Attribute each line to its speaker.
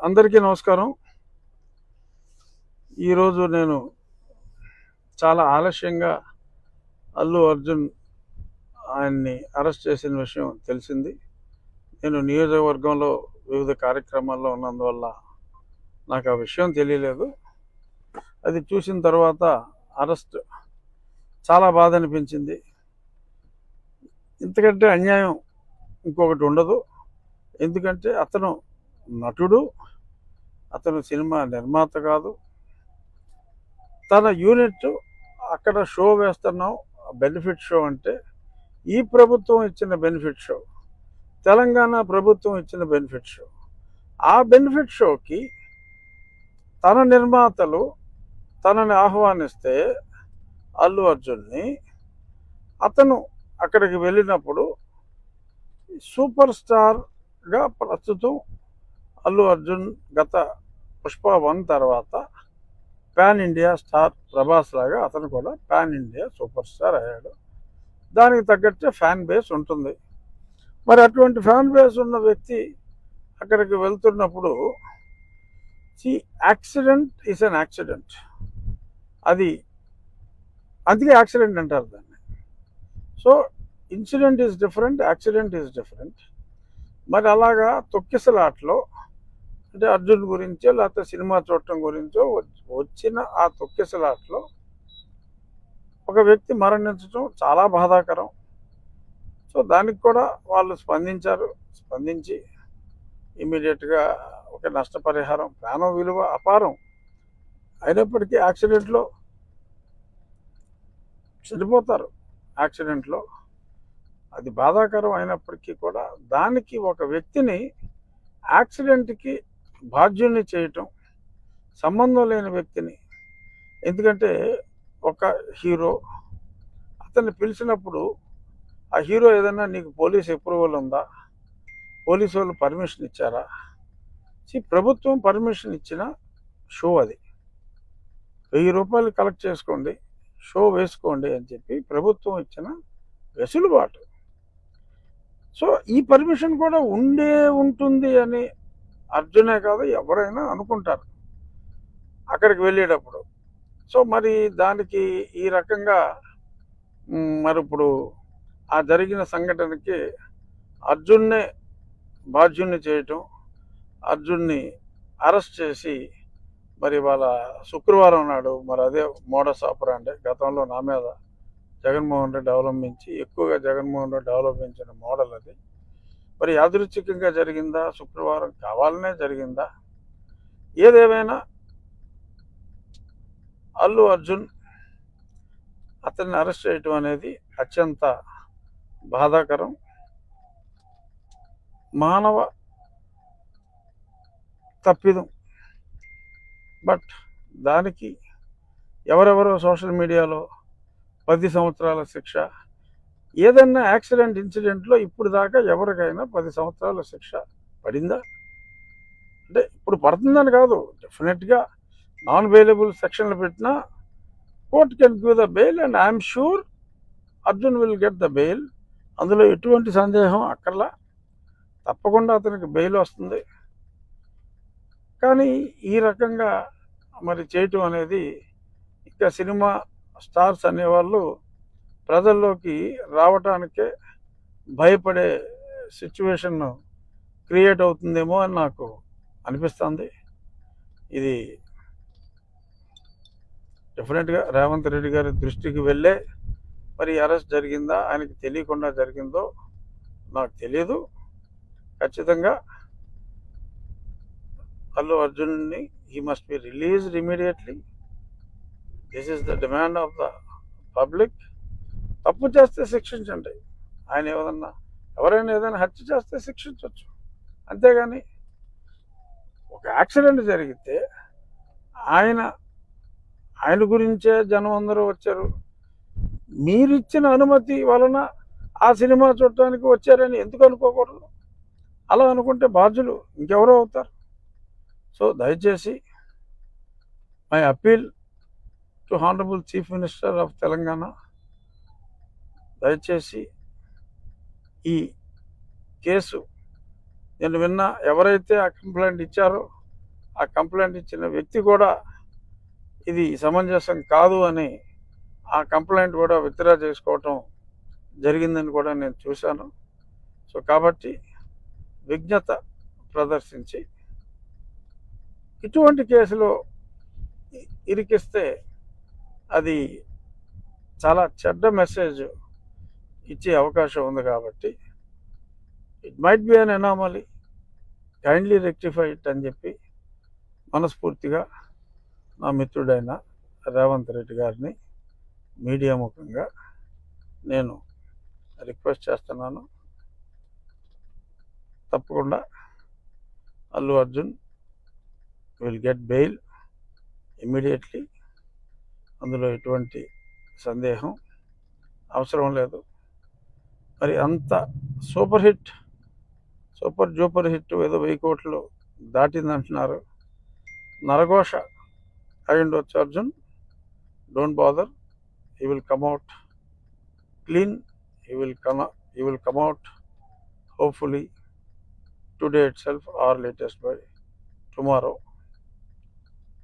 Speaker 1: అందరికీ నమస్కారం. ఈరోజు నేను చాలా ఆలస్యంగా అల్లు అర్జున్ ఆయన్ని అరెస్ట్ చేసిన విషయం తెలిసింది. నేను నియోజకవర్గంలో వివిధ కార్యక్రమాల్లో ఉన్నందువల్ల నాకు ఆ విషయం తెలియలేదు. అది చూసిన తర్వాత అరెస్ట్ చాలా బాధ అనిపించింది. ఇంతకంటే అన్యాయం ఇంకొకటి ఉండదు. ఎందుకంటే అతను నటుడు, అతను సినిమా నిర్మాత కాదు. తన యూనిట్ అక్కడ షో వేస్తున్నాం, బెనిఫిట్ షో అంటే ఈ ప్రభుత్వం ఇచ్చిన బెనిఫిట్ షో, తెలంగాణ ప్రభుత్వం ఇచ్చిన బెనిఫిట్ షో. ఆ బెనిఫిట్ షోకి తన నిర్మాతలు తనని ఆహ్వానిస్తే అల్లు అర్జున్ని, అతను అక్కడికి వెళ్ళినప్పుడు సూపర్ స్టార్గా ప్రస్తుతం అల్లు అర్జున్ గత పుష్ప 1 తర్వాత పాన్ ఇండియా స్టార్ ప్రభాస్ లాగా అతను కూడా పాన్ ఇండియా సూపర్ స్టార్ అయ్యాడు. దానికి తగ్గట్టే ఫ్యాన్ బేస్ ఉంటుంది. మరి అటువంటి ఫ్యాన్ బేస్ ఉన్న వ్యక్తి అక్కడికి వెళ్తున్నప్పుడు యాక్సిడెంట్ ఈజ్ అన్ యాక్సిడెంట్. అది అందుకే యాక్సిడెంట్ అంటారు దాన్ని. So incident is different, accident is different. మరి అలాగా తొక్కిసలాట్లో అంటే అర్జున్ గురించో లేకపోతే సినిమా చూడటం గురించో వచ్చిన ఆ తొక్కిసలాట్లో ఒక వ్యక్తి మరణించడం చాలా బాధాకరం. సో దానికి కూడా వాళ్ళు స్పందించి ఇమీడియట్గా ఒక నష్టపరిహారం, ప్రాణం విలువ అపారం అయినప్పటికీ యాక్సిడెంట్లో చనిపోతారు. యాక్సిడెంట్లో అది బాధాకరం అయినప్పటికీ కూడా దానికి ఒక వ్యక్తిని యాక్సిడెంట్కి బాధ్యుని చేయటం, సంబంధం లేని వ్యక్తిని. ఎందుకంటే ఒక హీరో అతన్ని పిలిచినప్పుడు ఆ హీరో ఏదైనా నీకు పోలీస్ అప్రూవల్ ఉందా, పోలీసు వాళ్ళు పర్మిషన్ ఇచ్చారా? ప్రభుత్వం పర్మిషన్ ఇచ్చిన షో అది. 1000 రూపాయలు కలెక్ట్ చేసుకోండి, షో వేసుకోండి అని చెప్పి ప్రభుత్వం ఇచ్చిన వెసులుబాటు. సో ఈ పర్మిషన్ కూడా ఉంటుంది అని అర్జునే కాదు ఎవరైనా అనుకుంటారు అక్కడికి వెళ్ళేటప్పుడు. సో మరి దానికి ఈ రకంగా మరి ఇప్పుడు ఆ జరిగిన సంఘటనకి అర్జున్నే బాధ్యుణ్ణి చేయటం, అర్జున్ని అరెస్ట్ చేసి మరి వాళ్ళ శుక్రవారం నాడు మరి అదే మోడస్ ఆపరాండే గతంలో నా మీద జగన్మోహన్ రెడ్డి ఎక్కువగా జగన్మోహన్ రెడ్డి అవలంబించిన మోడల్ అది. మరి యాదృచ్ఛికంగా జరిగిందా, శుక్రవారం కావాలనే జరిగిందా? ఏదేమైనా అల్లు అర్జున్ అతన్ని అరెస్ట్ చేయటం అనేది అత్యంత బాధాకరం. మానవ తప్పిదం. బట్ దానికి ఎవరెవరో సోషల్ మీడియాలో 10 సంవత్సరాల శిక్ష, ఏదన్నా యాక్సిడెంట్ ఇన్సిడెంట్లో ఇప్పుడు దాకా ఎవరికైనా 10 సంవత్సరాల శిక్ష పడిందా? అంటే ఇప్పుడు పడుతుందని కాదు, డెఫినెట్గా నాన్ బెయిలబుల్ సెక్షన్లు పెట్టినా court can give the bail and I'm sure Arjun will get the bail. అందులో ఎటువంటి సందేహం అక్కర్లా, తప్పకుండా అతనికి బెయిల్ వస్తుంది. కానీ ఈ రకంగా మరి చేయటం అనేది, ఇంకా సినిమా స్టార్స్ అనేవాళ్ళు ప్రజల్లోకి రావటానికే భయపడే సిచ్యువేషన్ క్రియేట్ అవుతుందేమో అని నాకు అనిపిస్తుంది. ఇది డెఫినెట్గా రేవంత్ రెడ్డి గారి దృష్టికి వెళ్ళే మరి అరెస్ట్ జరిగిందా, ఆయనకి తెలియకుండా జరిగిందో నాకు తెలియదు. ఖచ్చితంగా అల్లు అర్జున్ని he must be released immediately. This is the demand of the public. తప్పు చేస్తే శిక్షించండి. ఆయన ఎవరైనా ఏదైనా హత్య చేస్తే శిక్షించవచ్చు, అంతేగాని ఒక యాక్సిడెంట్ జరిగితే ఆయన గురించే జనం అందరూ వచ్చారు, మీరిచ్చిన అనుమతి వలన ఆ సినిమా చూడటానికి వచ్చారని ఎందుకు అనుకోకూడదు? అలా అనుకుంటే బాధ్యులు ఇంకెవరో అవుతారు. సో దయచేసి my appeal to honourable chief minister of Telangana, దయచేసి ఈ కేసు నేను ఎవరైతే ఆ కంప్లైంట్ ఇచ్చారో ఆ కంప్లైంట్ ఇచ్చిన వ్యక్తి కూడా ఇది సమంజసం కాదు అని ఆ కంప్లైంట్ కూడా విత్డ్రా చేసుకోవటం జరిగిందని కూడా నేను చూశాను. సో కాబట్టి విజ్ఞత ప్రదర్శించి ఇటువంటి కేసులో ఇరికిస్తే అది చాలా చెడ్డ మెసేజ్ ఇచ్చే అవకాశం ఉంది. కాబట్టి it might be an anomaly, kindly rectify it అని చెప్పి మనస్ఫూర్తిగా నా మిత్రుడైన రేవంత్ రెడ్డి గారిని మీడియా ముఖంగా నేను రిక్వెస్ట్ చేస్తున్నాను. తప్పకుండా Allu Arjun will get bail immediately. అందులో ఎటువంటి సందేహం అవసరం లేదు. మరి అంత సూపర్ డూపర్ హిట్ ఏదో 1000 కోట్లు దాటిందంటున్నారు. నరఘోష అయి ఉండొచ్చు Arjun. Don't bother, he will come out clean. He will come out hopefully today itself or latest by tomorrow.